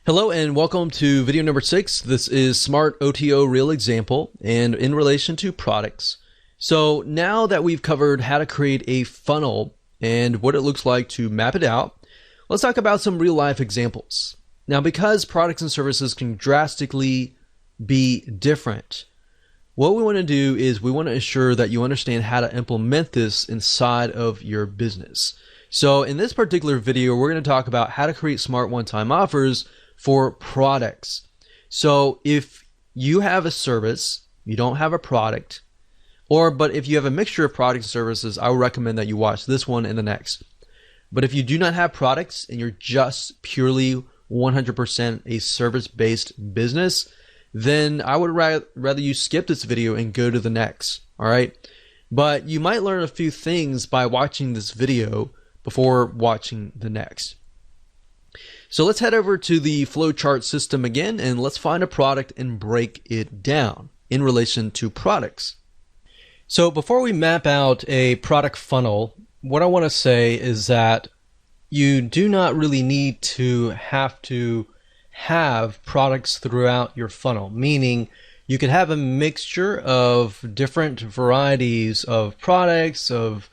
Hello and welcome to video number 6. This is Smart OTO Real Example and in relation to products. So now that we've covered how to create a funnel and what it looks like to map it out, let's talk about some real life examples. Now, because products and services can drastically be different, what we want to do is we want to ensure that you understand how to implement this inside of your business. So in this particular video, we're going to talk about how to create smart one-time offers for products. So if you have a service, you don't have a product, but if you have a mixture of products and services, I would recommend that you watch this one and the next. But if you do not have products and you're just purely 100% a service-based business, then I would rather you skip this video and go to the next. All right. But you might learn a few things by watching this video before watching the next. So let's head over to the flowchart system again, and let's find a product and break it down in relation to products. So before we map out a product funnel, what I want to say is that you do not really need to have products throughout your funnel, meaning you could have a mixture of different varieties of products, of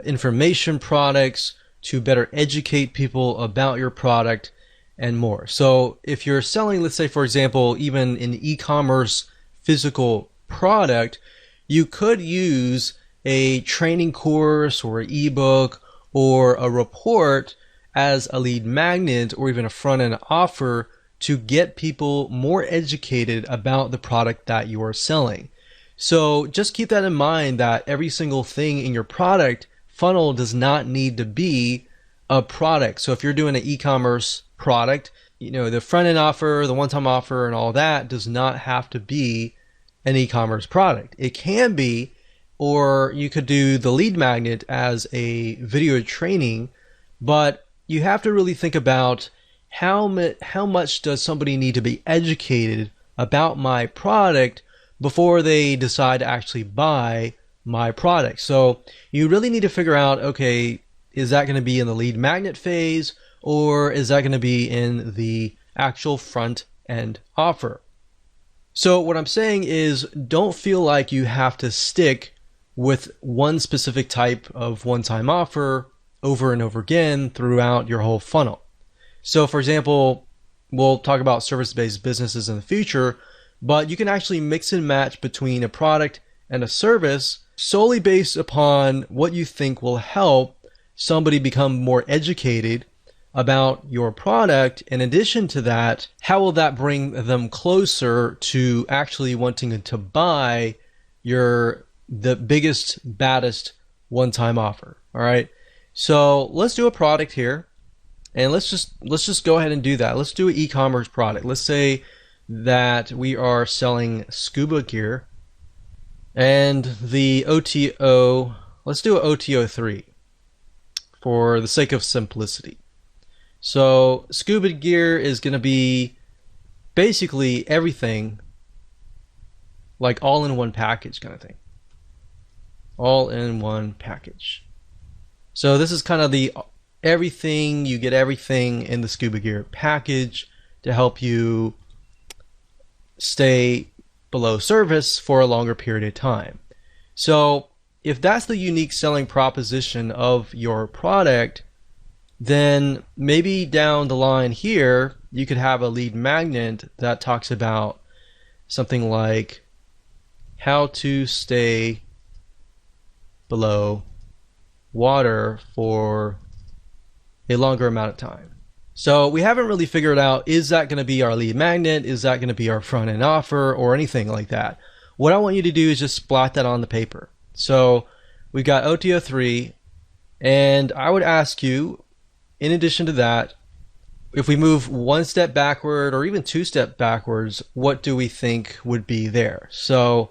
information products to better educate people about your product and more. So if you're selling, let's say, for example, even an e-commerce physical product, you could use a training course or an ebook or a report as a lead magnet or even a front-end offer to get people more educated about the product that you are selling. So just keep that in mind, that every single thing in your product funnel does not need to be a product. So if you're doing an e-commerce product, the front-end offer, the one-time offer, and all that does not have to be an e-commerce product. It can be, or you could do the lead magnet as a video training, but you have to really think about how much does somebody need to be educated about my product before they decide to actually buy my product. So you really need to figure out, okay, is that going to be in the lead magnet phase, or is that going to be in the actual front end offer? So what I'm saying is, don't feel like you have to stick with one specific type of one-time offer over and over again throughout your whole funnel. So for example, we'll talk about service-based businesses in the future, but you can actually mix and match between a product and a service solely based upon what you think will help somebody become more educated about your product. In addition to that, how will that bring them closer to actually wanting to buy the biggest, baddest one-time offer? All right. So let's do a product here, and let's just go ahead and do that. Let's do an e-commerce product. Let's say that we are selling scuba gear, and the OTO, let's do an OTO 3 for the sake of simplicity. So scuba gear is going to be basically everything, like all in one package kind of thing. All in one package. So this is kind of the everything, you get everything in the scuba gear package to help you stay below surface for a longer period of time. So if that's the unique selling proposition of your product, then maybe down the line here, you could have a lead magnet that talks about something like how to stay below water for a longer amount of time. So we haven't really figured out, is that going to be our lead magnet? Is that going to be our front end offer or anything like that? What I want you to do is just splat that on the paper. So we've got OTO 3, and I would ask you, in addition to that, if we move one step backward or even two steps backwards, what do we think would be there? So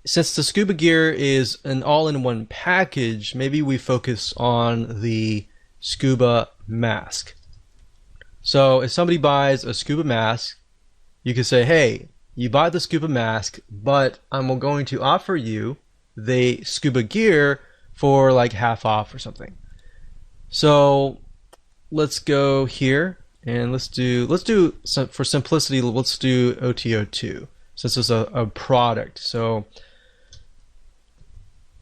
since the scuba gear is an all-in-one package, maybe we focus on the scuba mask. So if somebody buys a scuba mask, you could say, hey, you buy the scuba mask, but I'm going to offer you the scuba gear for like half off or something. So let's go here And for simplicity, let's do OTO2 since it's a product. So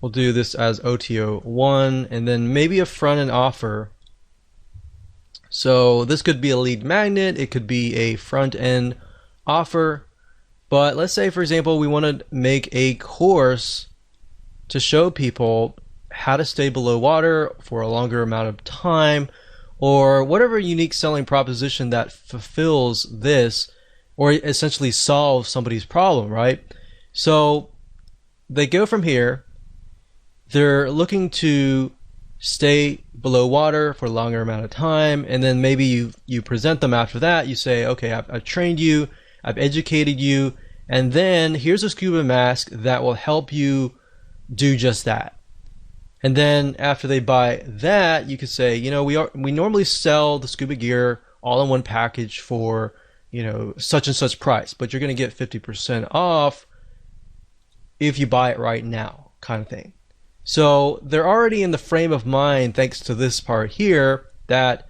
we'll do this as OTO1 and then maybe a front end offer. So this could be a lead magnet, it could be a front end offer. But let's say, for example, we want to make a course to show people how to stay below water for a longer amount of time, or whatever unique selling proposition that fulfills this or essentially solves somebody's problem, right? So they go from here, they're looking to stay below water for a longer amount of time, and then maybe you present them after that. You say, okay, I've trained you, I've educated you, and then here's a scuba mask that will help you do just that. And then after they buy that, you could say, you know, we normally sell the scuba gear all in one package for, you know, such and such price, but you're going to get 50% off if you buy it right now, kind of thing. So they're already in the frame of mind, thanks to this part here, that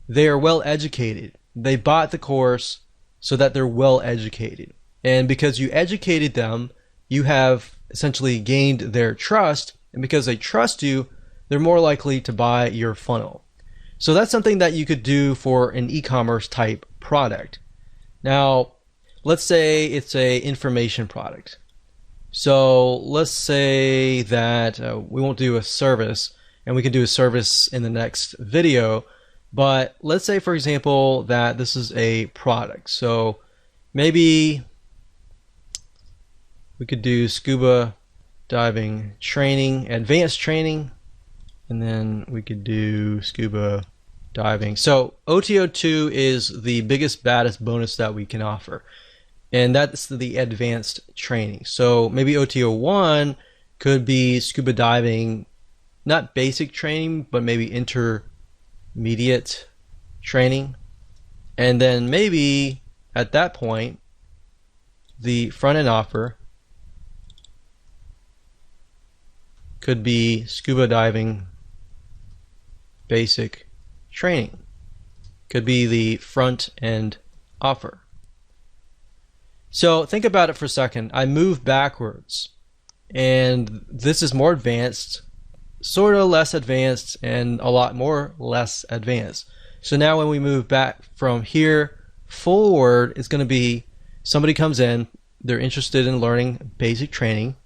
they are well educated. They bought the course so that they're well educated. And because you educated them, you have essentially gained their trust. And because they trust you, they're more likely to buy your funnel. So that's something that you could do for an e-commerce type product. Now, let's say it's a information product. So let's say that we won't do a service, and we can do a service in the next video. But let's say, for example, that this is a product. So maybe we could do scuba diving training, advanced training, and then we could do scuba diving. So OTO2 is the biggest, baddest bonus that we can offer, and that's the advanced training. So maybe OTO1 could be scuba diving, not basic training, but maybe intermediate training. And then maybe at that point, the front end offer could be scuba diving basic training. Could be the front end offer. So think about it for a second. I move backwards, and this is more advanced, sort of less advanced, and a lot more less advanced. So now when we move back from here forward, it's going to be somebody comes in, they're interested in learning basic training,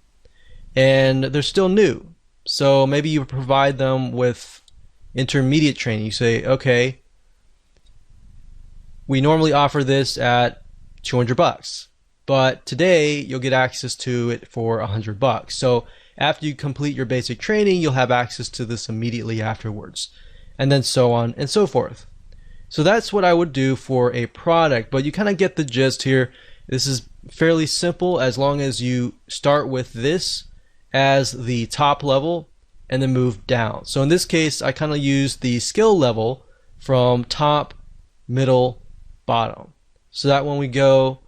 and they're still new. So maybe you provide them with intermediate training. You say, okay, we normally offer this at $200, but today you'll get access to it for $100. So after you complete your basic training, you'll have access to this immediately afterwards, and then so on and so forth. So that's what I would do for a product, but you kind of get the gist here. This is fairly simple as long as you start with this as the top level and then move down. So in this case, I kind of use the skill level from top, middle, bottom. So that when we go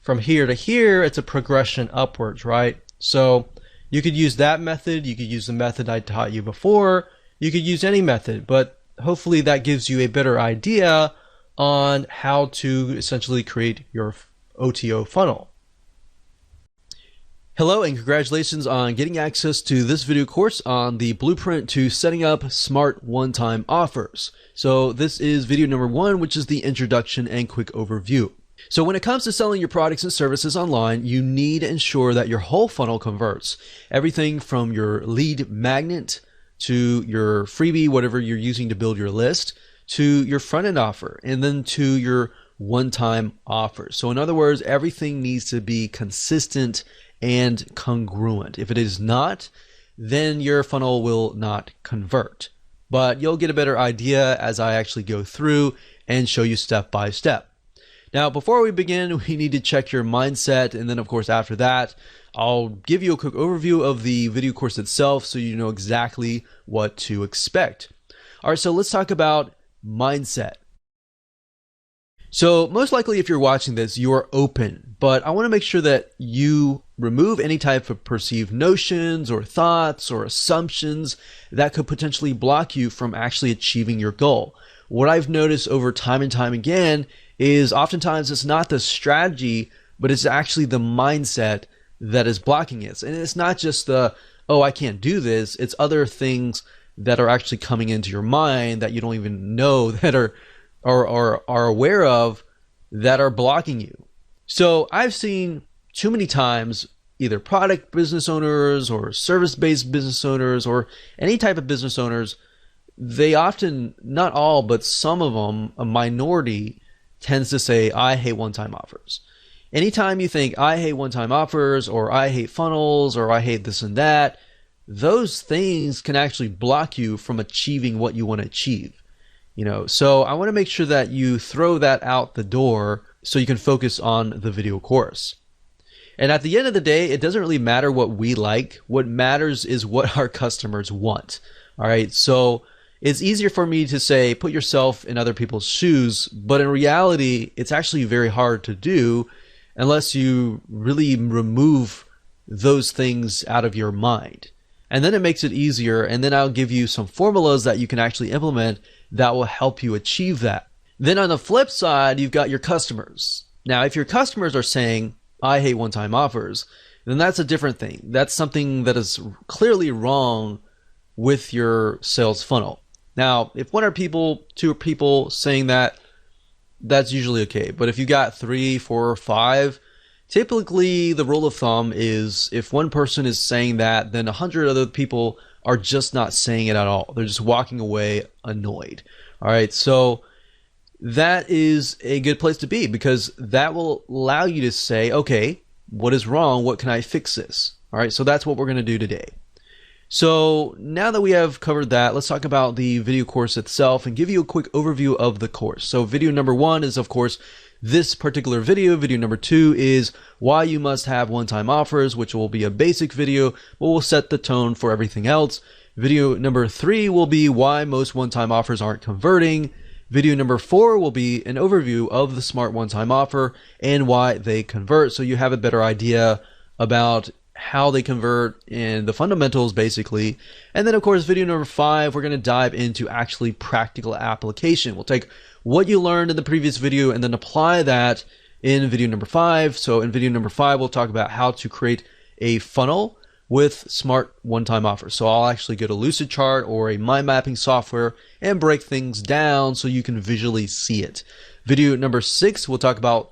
from here to here, it's a progression upwards, right? So you could use that method. You could use the method I taught you before. You could use any method, but hopefully that gives you a better idea on how to essentially create your OTO funnel. Hello and congratulations on getting access to this video course on the blueprint to setting up smart one-time offers. So this is video number 1, which is the introduction and quick overview. So when it comes to selling your products and services online, you need to ensure that your whole funnel converts. Everything from your lead magnet to your freebie, whatever you're using to build your list, to your front-end offer, and then to your one-time offer. So in other words, everything needs to be consistent and congruent. If it is not, then your funnel will not convert. But you'll get a better idea as I actually go through and show you step by step. Now, before we begin, we need to check your mindset. And then, of course, after that, I'll give you a quick overview of the video course itself so you know exactly what to expect. All right, so let's talk about mindset. So most likely if you're watching this, you are open, but I want to make sure that you remove any type of perceived notions or thoughts or assumptions that could potentially block you from actually achieving your goal. what I've noticed over time and time again is oftentimes it's not the strategy, but it's actually the mindset that is blocking it. And it's not just the, oh, I can't do this. It's other things that are actually coming into your mind that you don't even know that are aware of that are blocking you. So I've seen too many times either product business owners or service-based business owners or any type of business owners, they often, not all, but some of them, a minority, tends to say, I hate one-time offers. Anytime you think, I hate one-time offers, or I hate funnels, or I hate this and that, those things can actually block you from achieving what you want to achieve. So I want to make sure that you throw that out the door so you can focus on the video course. And at the end of the day, it doesn't really matter what we like. What matters is what our customers want. All right. So it's easier for me to say, put yourself in other people's shoes. But in reality, it's actually very hard to do unless you really remove those things out of your mind. And then it makes it easier. And then I'll give you some formulas that you can actually implement that will help you achieve that. Then on the flip side, you've got your customers. Now, if your customers are saying, I hate one-time offers, then that's a different thing. That's something that is clearly wrong with your sales funnel. Now, if one or two people saying that, that's usually okay. But if you got 3, 4, or 5, typically the rule of thumb is if one person is saying that, then 100 other people are just not saying it at all. They're just walking away annoyed. All right, so that is a good place to be because that will allow you to say, okay, what is wrong? What can I fix this? All right, so that's what we're going to do today. So now that we have covered that, let's talk about the video course itself and give you a quick overview of the course. So video number 1 is, of course, this particular video. Video number 2 is why you must have one-time offers, which will be a basic video, but will set the tone for everything else. Video number 3 will be why most one-time offers aren't converting. Video number 4 will be an overview of the Smart One-Time Offer and why they convert, so you have a better idea about how they convert and the fundamentals basically. And then of course video number 5, we're going to dive into actually practical application. We'll take what you learned in the previous video and then apply that in video number 5. So in video number 5, we'll talk about how to create a funnel with Smart One-Time Offers. So I'll actually go to Lucidchart or a mind mapping software and break things down so you can visually see it. Video number 6, we'll talk about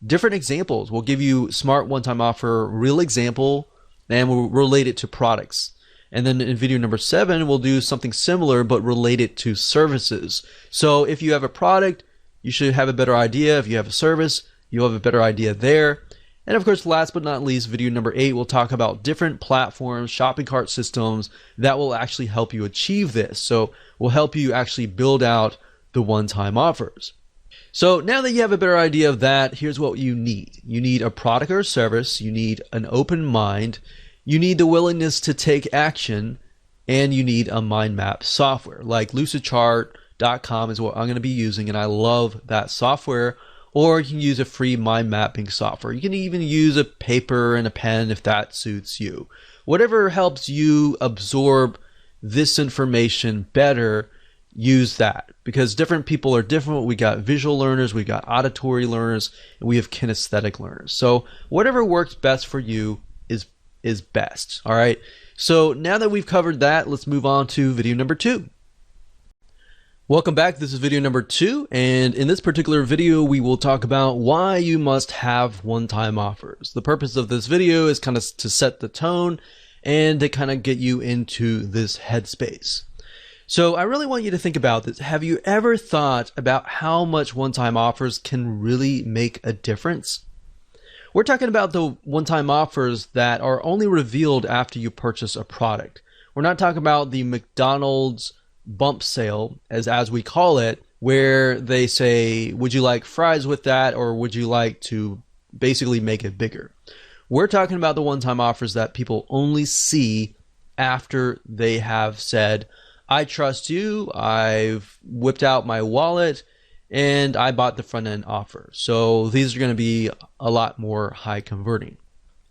different examples. We'll give you Smart One-Time Offer real example and we'll relate it to products. And then in video number 7, we'll do something similar but relate it to services. So if you have a product, you should have a better idea. If you have a service, you'll have a better idea there. And of course, last but not least, video number 8, we'll talk about different platforms, shopping cart systems that will actually help you achieve this. So we'll help you actually build out the one-time offers. So now that you have a better idea of that, here's what you need. You need a product or service, you need an open mind, you need the willingness to take action, and you need a mind map software. Like Lucidchart.com is what I'm going to be using, and I love that software. Or you can use a free mind mapping software. You can even use a paper and a pen if that suits you. Whatever helps you absorb this information better, use that. Because different people are different. We got visual learners, we got auditory learners, and we have kinesthetic learners. So whatever works best for you is best. All right. So now that we've covered that, let's move on to video number 2. Welcome back. This is video number 2, and in this particular video, we will talk about why you must have one-time offers. The purpose of this video is kind of to set the tone and to kind of get you into this headspace. So I really want you to think about this. Have you ever thought about how much one-time offers can really make a difference? We're talking about the one-time offers that are only revealed after you purchase a product. We're not talking about the McDonald's bump sale, as we call it, where they say, would you like fries with that, or would you like to basically make it bigger? We're talking about the one-time offers that people only see after they have said, I trust you, I've whipped out my wallet, and I bought the front-end offer. So these are going to be a lot more high converting.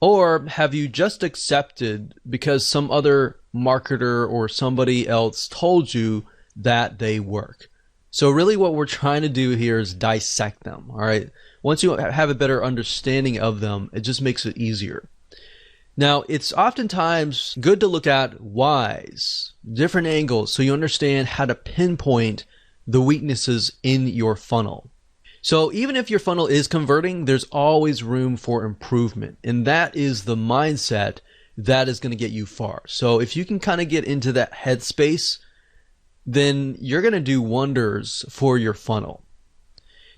Or have you just accepted because some other marketer or somebody else told you that they work? So really what we're trying to do here is dissect them, all right? Once you have a better understanding of them, it just makes it easier. Now, it's oftentimes good to look at whys, different angles, so you understand how to pinpoint the weaknesses in your funnel. So even if your funnel is converting, there's always room for improvement. And that is the mindset that is going to get you far. So if you can kind of get into that headspace, then you're going to do wonders for your funnel.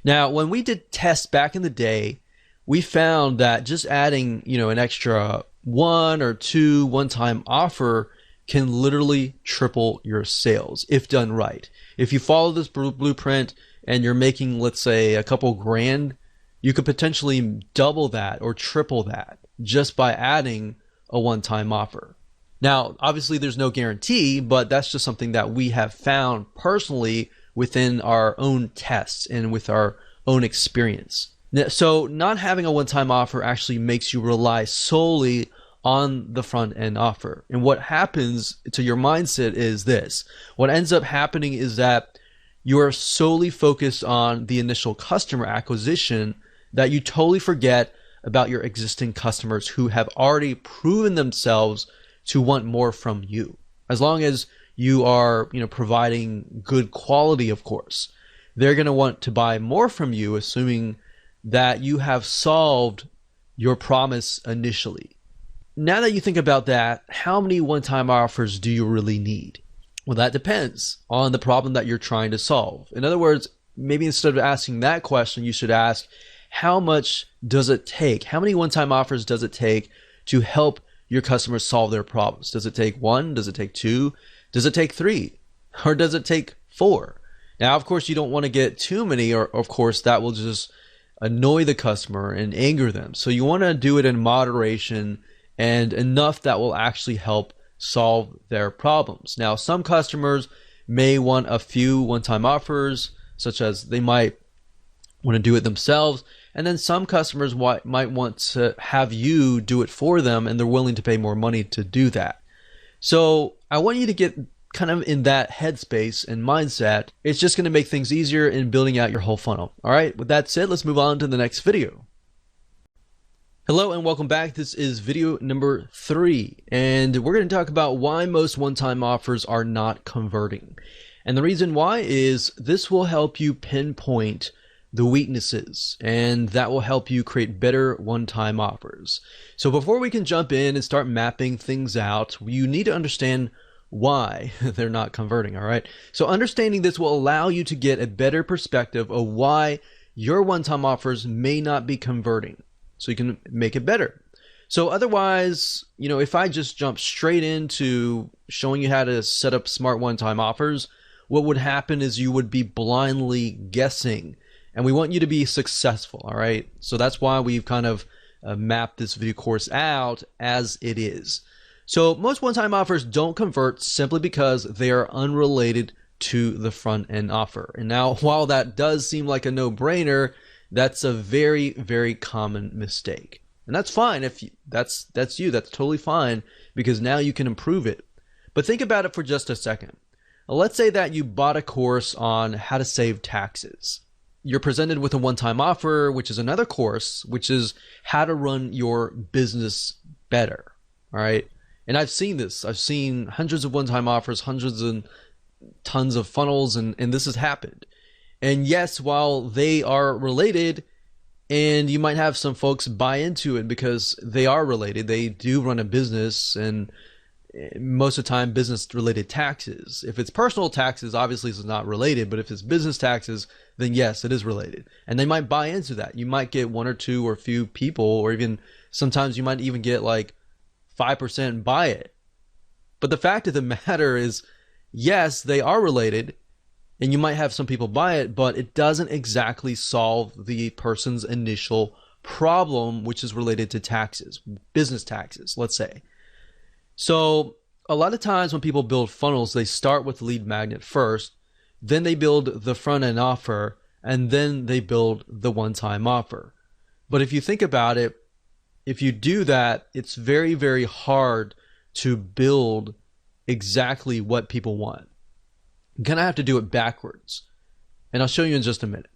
Now, when we did tests back in the day, we found that just adding, an extra one or two one-time offer can literally triple your sales if done right. If you follow this blueprint and you're making, let's say, a couple grand, you could potentially double that or triple that just by adding a one-time offer. Now, obviously there's no guarantee, but that's just something that we have found personally within our own tests and with our own experience. So not having a one-time offer actually makes you rely solely on the front end offer. And what happens to your mindset is this. What ends up happening is that you are solely focused on the initial customer acquisition that you totally forget about your existing customers who have already proven themselves to want more from you. As long as you are, providing good quality, of course, they're going to want to buy more from you, assuming that you have solved your promise initially. Now that you think about that, how many one-time offers do you really need? Well, that depends on the problem that you're trying to solve. In other words, maybe instead of asking that question, you should ask, how much does it take? How many one-time offers does it take to help your customers solve their problems? Does it take one? Does it take two? Does it take three? Or does it take four? Now, of course, you don't want to get too many, or of course, that will just annoy the customer and anger them. So you want to do it in moderation and enough that will actually help solve their problems. Now, some customers may want a few one-time offers, such as they might want to do it themselves. And then some customers might want to have you do it for them, and they're willing to pay more money to do that. So I want you to get kind of in that headspace and mindset. It's just going to make things easier in building out your whole funnel. All right, with that said, let's move on to the next video. Hello and welcome back. This is video number 3, and we're going to talk about why most one-time offers are not converting. And the reason why is this will help you pinpoint the weaknesses, and that will help you create better one-time offers. So before we can jump in and start mapping things out, you need to understand why they're not converting, all right? So understanding this will allow you to get a better perspective of why your one-time offers may not be converting, so you can make it better. So otherwise, if I just jump straight into showing you how to set up smart one-time offers, what would happen is you would be blindly guessing. And we want you to be successful, all right? So that's why we've kind of mapped this video course out as it is. So most one-time offers don't convert simply because they are unrelated to the front-end offer. And now, while that does seem like a no-brainer, that's a very, very common mistake. And that's fine if that's totally fine, because now you can improve it. But think about it for just a second. Let's say that you bought a course on how to save taxes. You're presented with a one-time offer, which is another course, which is how to run your business better. All right. And I've seen this. I've seen hundreds of one-time offers, hundreds and tons of funnels, and this has happened. And yes, while they are related, and you might have some folks buy into it because they are related, they do run a business, and most of the time business related taxes. If it's personal taxes, obviously it's not related, but if it's business taxes, then yes, it is related. And they might buy into that. You might get one or two or a few people, or even sometimes you might even get like 5% buy it. But the fact of the matter is, yes, they are related, and you might have some people buy it, but it doesn't exactly solve the person's initial problem, which is related to taxes, business taxes, let's say. So a lot of times when people build funnels, they start with the lead magnet first, then they build the front end offer, and then they build the one-time offer. But if you think about it, if you do that, it's very, very hard to build exactly what people want. You're gonna have to do it backwards. And I'll show you in just a minute.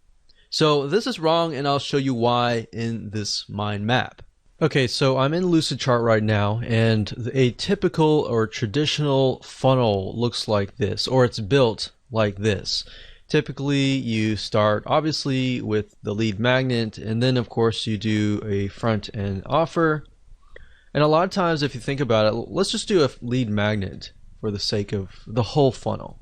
So this is wrong, and I'll show you why in this mind map. Okay, so I'm in Lucidchart right now, and a typical or traditional funnel looks like this, or it's built like this. Typically, you start obviously with the lead magnet, and then of course you do a front end offer. And a lot of times, if you think about it, let's just do a lead magnet for the sake of the whole funnel.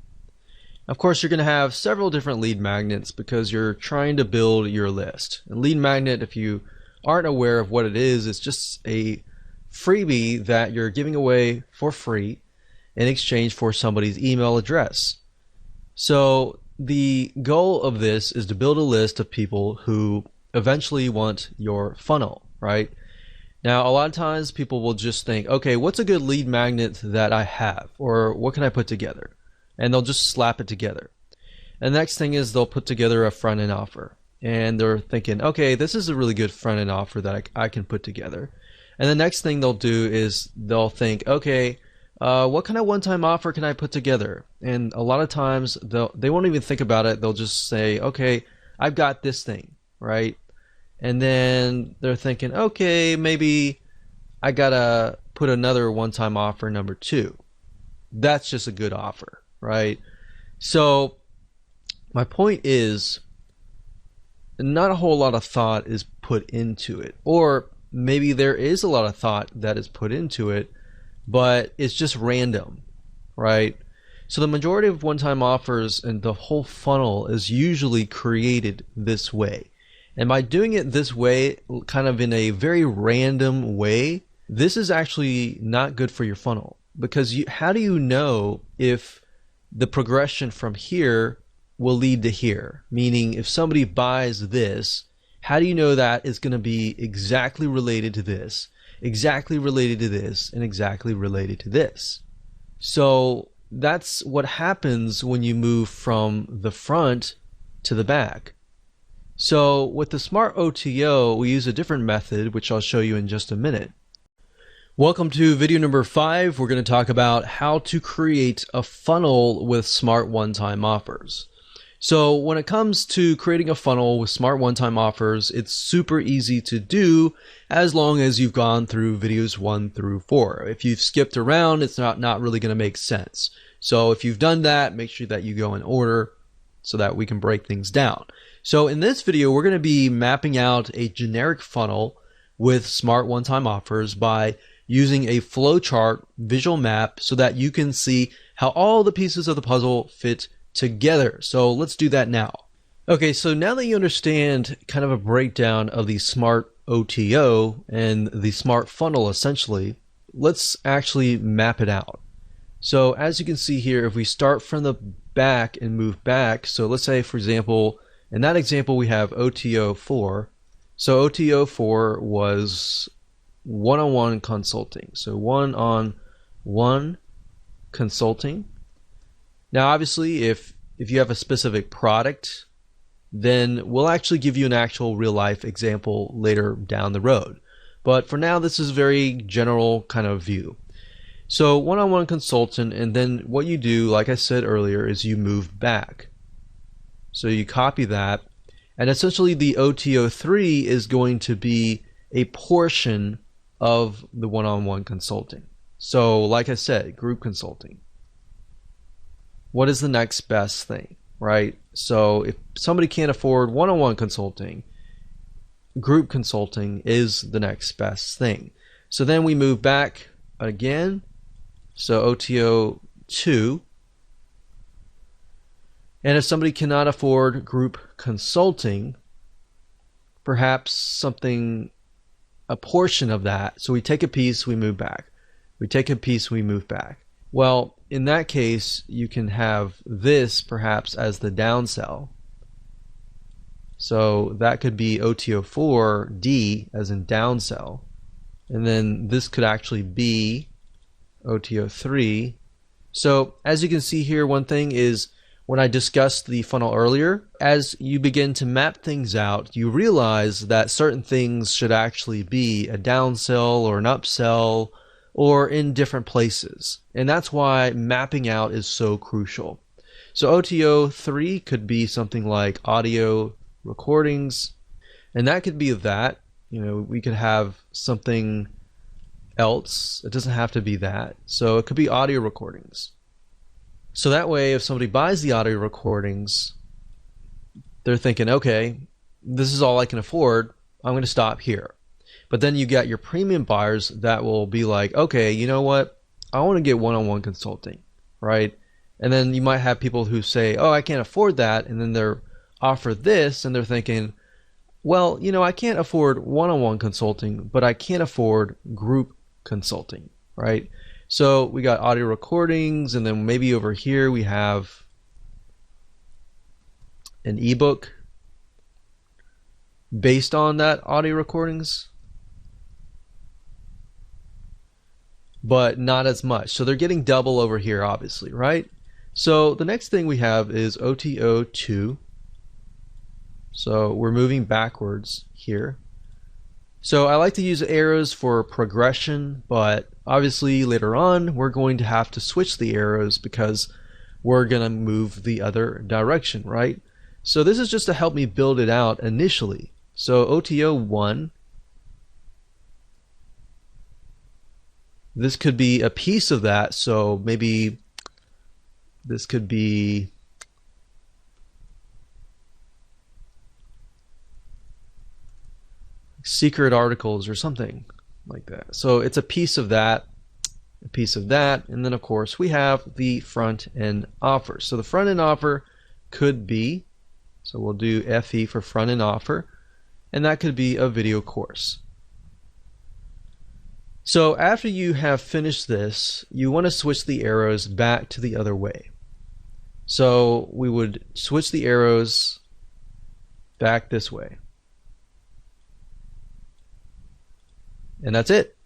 Of course, you're going to have several different lead magnets because you're trying to build your list. A lead magnet, if you aren't aware of what it is, it's just a freebie that you're giving away for free in exchange for somebody's email address. So the goal of this is to build a list of people who eventually want your funnel, right? Now, a lot of times people will just think, okay, what's a good lead magnet that I have? Or what can I put together? And they'll just slap it together. And the next thing is they'll put together a front end offer. And they're thinking, okay, this is a really good front end offer that I can put together. And the next thing they'll do is they'll think, okay, what kind of one-time offer can I put together? And a lot of times they won't even think about it. They'll just say, okay, I've got this thing, right? And then they're thinking, okay, maybe I gotta put another one-time offer number 2. That's just a good offer, right? So my point is, not a whole lot of thought is put into it, or maybe there is a lot of thought that is put into it, but it's just random, right? So the majority of one-time offers and the whole funnel is usually created this way. And by doing it this way, kind of in a very random way, this is actually not good for your funnel, because how do you know if the progression from here will lead to here? Meaning, if somebody buys this, how do you know that it's going to be exactly related to this, exactly related to this, and exactly related to this? So that's what happens when you move from the front to the back. So with the Smart OTO, we use a different method, which I'll show you in just a minute. Welcome to video number 5. We're going to talk about how to create a funnel with Smart one-time offers. So when it comes to creating a funnel with Smart one-time offers, it's super easy to do as long as you've gone through videos 1 through 4. If you've skipped around, it's not really going to make sense. So if you've done that, make sure that you go in order so that we can break things down. So in this video, we're going to be mapping out a generic funnel with Smart one-time offers by using a flowchart visual map so that you can see how all the pieces of the puzzle fit together. So let's do that now. Okay, so now that you understand kind of a breakdown of the Smart OTO and the Smart funnel essentially, let's actually map it out. So as you can see here, if we start from the back and move back, so let's say for example, in that example we have OTO 4. So OTO 4 was one-on-one consulting. So one-on-one consulting. Now obviously if you have a specific product, then we'll actually give you an actual real life example later down the road. But for now, this is a very general kind of view. So one-on-one consultant, and then what you do, like I said earlier, is you move back. So you copy that, and essentially the OTO3 is going to be a portion of the one-on-one consulting. So like I said, group consulting. What is the next best thing, right? So if somebody can't afford one-on-one consulting, group consulting is the next best thing. So then we move back again. So OTO 2. And if somebody cannot afford group consulting, perhaps something, a portion of that. So we take a piece, we move back. We take a piece, we move back. Well, in that case, you can have this perhaps as the downsell. So that could be OTO4D as in downsell. And then this could actually be OTO3. So as you can see here, one thing is when I discussed the funnel earlier, as you begin to map things out, you realize that certain things should actually be a downsell or an upsell or in different places. And that's why mapping out is so crucial. So OTO 3 could be something like audio recordings, and that could be that. We could have something else. It doesn't have to be that. So it could be audio recordings. So that way, if somebody buys the audio recordings, they're thinking, okay, this is all I can afford. I'm going to stop here. But then you got your premium buyers that will be like, okay, you know what? I want to get one-on-one consulting, right? And then you might have people who say, oh, I can't afford that. And then they're offered this and they're thinking, well, I can't afford one-on-one consulting, but I can afford group consulting, right? So we got audio recordings, and then maybe over here we have an ebook based on that audio recordings, but not as much. So they're getting double over here, obviously, right? So the next thing we have is OTO2. So we're moving backwards here. So I like to use arrows for progression, but obviously later on we're going to have to switch the arrows because we're going to move the other direction, right? So this is just to help me build it out initially. So OTO1, this could be a piece of that. So maybe this could be secret articles or something like that. So it's a piece of that, a piece of that, and then of course we have the front end offer. So the front end offer could be, so we'll do FE for front end offer, and that could be a video course. So after you have finished this, you want to switch the arrows back to the other way. So we would switch the arrows back this way. And that's it.